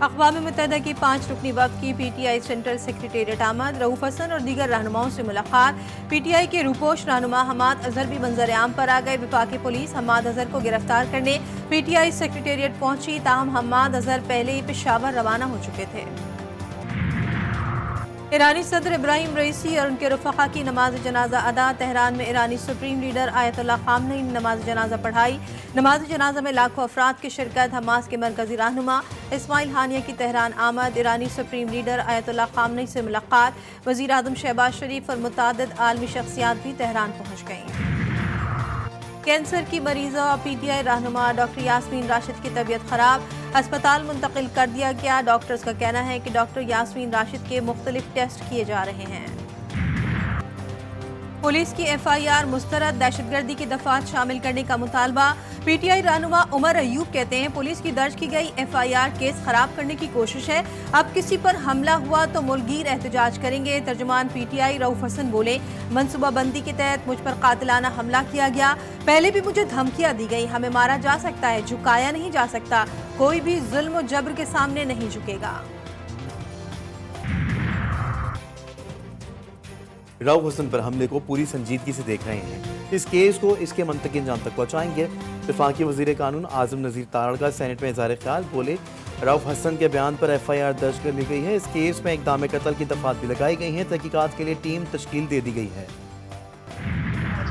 अक़वाम मुत्तहिदा की 5 रुकनी वफ़द की PTI central secretariat आमद। रऊफ हसन और दीगर रहनुमाओं से मुलाकात। PTI के रूपोश रहनुमा हमाद अजहर भी मंजर आम पर आ गए। वफाकी पुलिस हमाद अजहर को गिरफ्तार करने PTI सेक्रेटेरिएट पहुंची, ताहम हमाद अजहर पहले ही पेशावर रवाना हो चुके थे। ईरानी सदर इब्राहिम रईसी और उनके रफ़क़ा की नमाज जनाजा अदा। तेहरान में ईरानी सुप्रीम लीडर आयतुल्लाह ख़ामनेई ने नमाज जनाजा पढ़ाई। नमाज जनाजा में लाखों अफराद की शिरकत। हमास के मरकजी रहनुमा इस्माइल हानिया की तेहरान आमद। ईरानी सुप्रीम लीडर आयतुल्लाह ख़ामनेई से मुलाकात। वज़ीर आज़म शहबाज शरीफ और मुतअद्दिद आलमी शख्सियात भी तेहरान पहुँच गईं। कैंसर की मरीज़ा PTI रहनुमा डॉक्टर यास्मीन राशिद की तबीयत खराब, अस्पताल मुंतकिल कर दिया गया। डॉक्टर्स का कहना है कि डॉक्टर यास्मीन राशिद के मुख्तलिफ टेस्ट किए जा रहे हैं। पुलिस की FIR मुस्तरद, दहशतगर्दी की दफात शामिल करने का मुतालबा। PTI रहनुमा उमर अयूब कहते हैं पुलिस की दर्ज की गई FIR केस खराब करने की कोशिश है। अब किसी पर हमला हुआ तो मुल्कगीर एहतजाज करेंगे। तर्जुमान PTI रऊफ हसन बोले, मनसूबाबंदी के तहत मुझ पर कातिलाना हमला किया गया। पहले भी मुझे धमकियां दी गई। हमें मारा जा सकता है, झुकाया नहीं जा सकता। कोई भी जुल्म और जबर के सामने नहीं झुकेगा। रऊफ हसन पर हमले को पूरी संजीदगी से देख रहे हैं। इस केस को इसके मंतकी अंजाम तक पहुँचाएंगे। वफाकी वज़ीर कानून आज़म नज़ीर तारड़गा सेनेट में इज़हार ख्याल बोले, रऊफ हसन के बयान पर FIR दर्ज कर ली गई है। इस केस में इक़दाम कत्ल की दफ़ात भी लगाई गई हैं। तहकीकात के लिए टीम तश्कील दे दी गई है।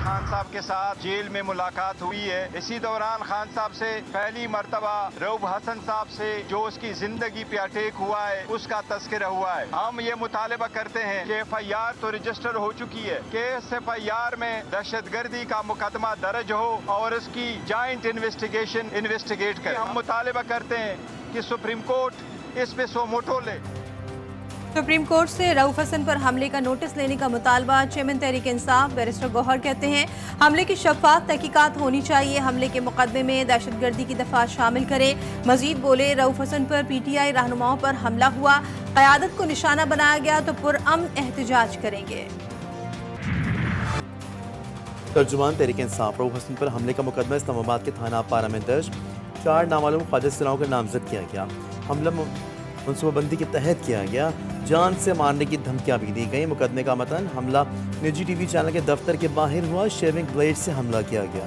खान साहब के साथ जेल में मुलाकात हुई है। इसी दौरान खान साहब से पहली मर्तबा रऊफ हसन साहब से जो उसकी जिंदगी पे अटैक हुआ है उसका तस्करा हुआ है। हम ये मुतालबा करते हैं कि FIR तो रजिस्टर हो चुकी है कि इस FIR में दहशतगर्दी का मुकदमा दर्ज हो और इसकी जॉइंट इन्वेस्टिगेट करे। हम मुतालबा करते हैं कि सुप्रीम कोर्ट इस पे सो मोटो ले। सुप्रीम कोर्ट से रऊफ हसन पर हमले का नोटिस लेने का मुतालबा। चेयरमैन तहरीक इंसाफ बैरिस्टर गौहर कहते हैं हमले की शफ़ाफ तहकीकात होनी चाहिए। हमले के मुकदमे में दहशतगर्दी की दफात शामिल करें। मजीद बोले, रऊफ हसन पर PTI रहनुमाओं पर हमला हुआ, क़यादत को निशाना बनाया गया तो पुरअमन एहतजाज करेंगे। तर्जुमान तहरीक इंसाफ रऊफ हसन पर हमले का मुकदमा इस्लामाबाद के थाना पारा में दर्ज। 4 नामालूम ख्वाजा सिलाओं का नामजद किया गया। हमला मनसूबाबंदी के तहत किया गया। जान से मारने की धमकियां भी दी गई। मुकदमे का मतन हमला निजी TV चैनल के दफ्तर के बाहर हुआ। शेविंग ब्लेड से हमला किया गया।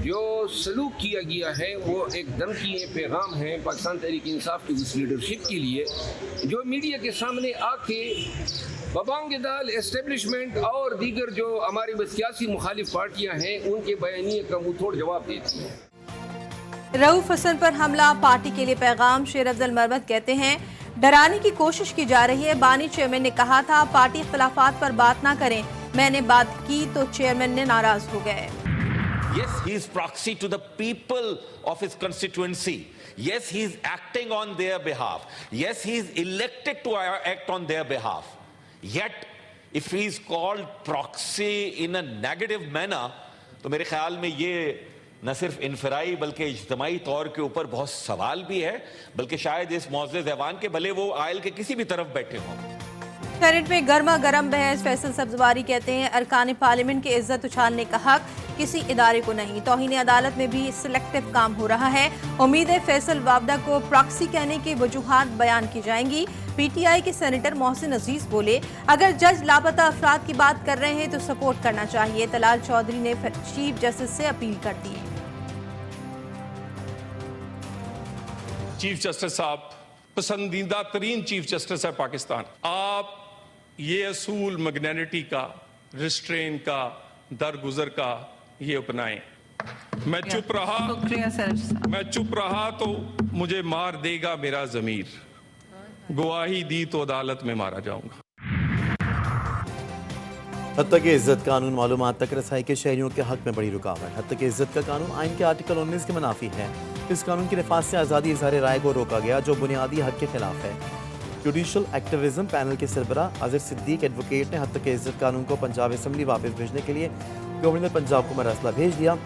जो सलूक किया गया है वो एक धमकी पैगाम है पाकिस्तान तहरीक इंसाफ की उस लीडरशिप के लिए जो मीडिया के सामने आके बबांग-ए-दाल एस्टेब्लिशमेंट और दीगर जो हमारी सियासी मुखालिफ पार्टियां हैं उनके बयानिए का मुंहतोड़ जवाब देती हैं। रऊफ हसन पर हमला पार्टी के लिए पैगाम। शेर अफजल मरवत कहते हैं डराने की कोशिश की जा रही है। बानी चेयरमैन ने कहा था पार्टी इख्तलाफात पर बात ना करें, मैंने बात की तो चेयरमैन ने नाराज हो गए। Yes, he is proxy to the people of his constituency. Yes, he is acting on their behalf. Yes, he is elected to act on their behalf. Yet, if he is called proxy in a negative manner, तो मेरे ख्याल में ये न सिर्फ इनफराई बल्कि इज्तिमाई तौर के ऊपर बहुत सवाल भी है, बल्कि शायद इस मौजूद ऐवान के भले वो आयल के किसी भी तरफ बैठे हों। सेनेट में गर्मा गर्म बहस। फैसल सब्जवारी कहते हैं अरकान पार्लियामेंट की इज्जत उछालने का हक किसी इदारे को नहीं। तौहीन अदालत में भी सिलेक्टिव काम हो रहा है। उम्मीद है फैसल वाबदा को प्रॉक्सी कहने की वजूहात बयान की जाएंगी। PTI के सेनेटर मोहसिन अजीज बोले, अगर जज लापता अफराद की बात कर रहे हैं तो सपोर्ट करना चाहिए। तलाल चौधरी ने चीफ जस्टिस से अपील कर दी। चीफ जस्टिस साहब पसंदीदा तरीन चीफ जस्टिस है पाकिस्तान। आप ये असूल मैग्नेनिटी का, रिस्ट्रेन का, दरगुजर का ये अपनाएं। मैं चुप रहा तो मुझे मार देगा मेरा ज़मीर। गवाही दी तो अदालत में मारा जाऊंगा। हत्या के इज्जत कानून मालूमात तक रसाई के शहरियों के हक में बड़ी रुकावट। हत्या के इज्जत का कानून आइन के आर्टिकल 19 के मुनाफी है। इस कानून की नफाज से आज़ादी इज़हार राय को रोका गया जो बुनियादी हक के खिलाफ है। जुडिशल एक्टिविज्म पैनल के सरबरा अजहर सिद्दीक एडवोकेट ने हत्या के इज्जत कानून को पंजाब असम्बली वापस भेजने के लिए गवर्नर पंजाब को मरासला भेज दिया।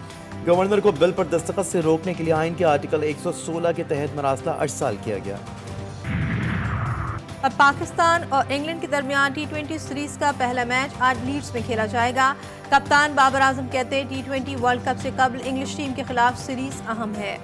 गवर्नर को बिल पर दस्तखत से रोकने के लिए आइन के आर्टिकल 116 के तहत मरासला अरसाल किया गया। अब पाकिस्तान और इंग्लैंड के दरमियान T20 सीरीज का पहला मैच आज लीड्स में खेला जाएगा। कप्तान बाबर आजम कहते हैं T20 वर्ल्ड कप से कबल इंग्लिश टीम के खिलाफ सीरीज अहम है।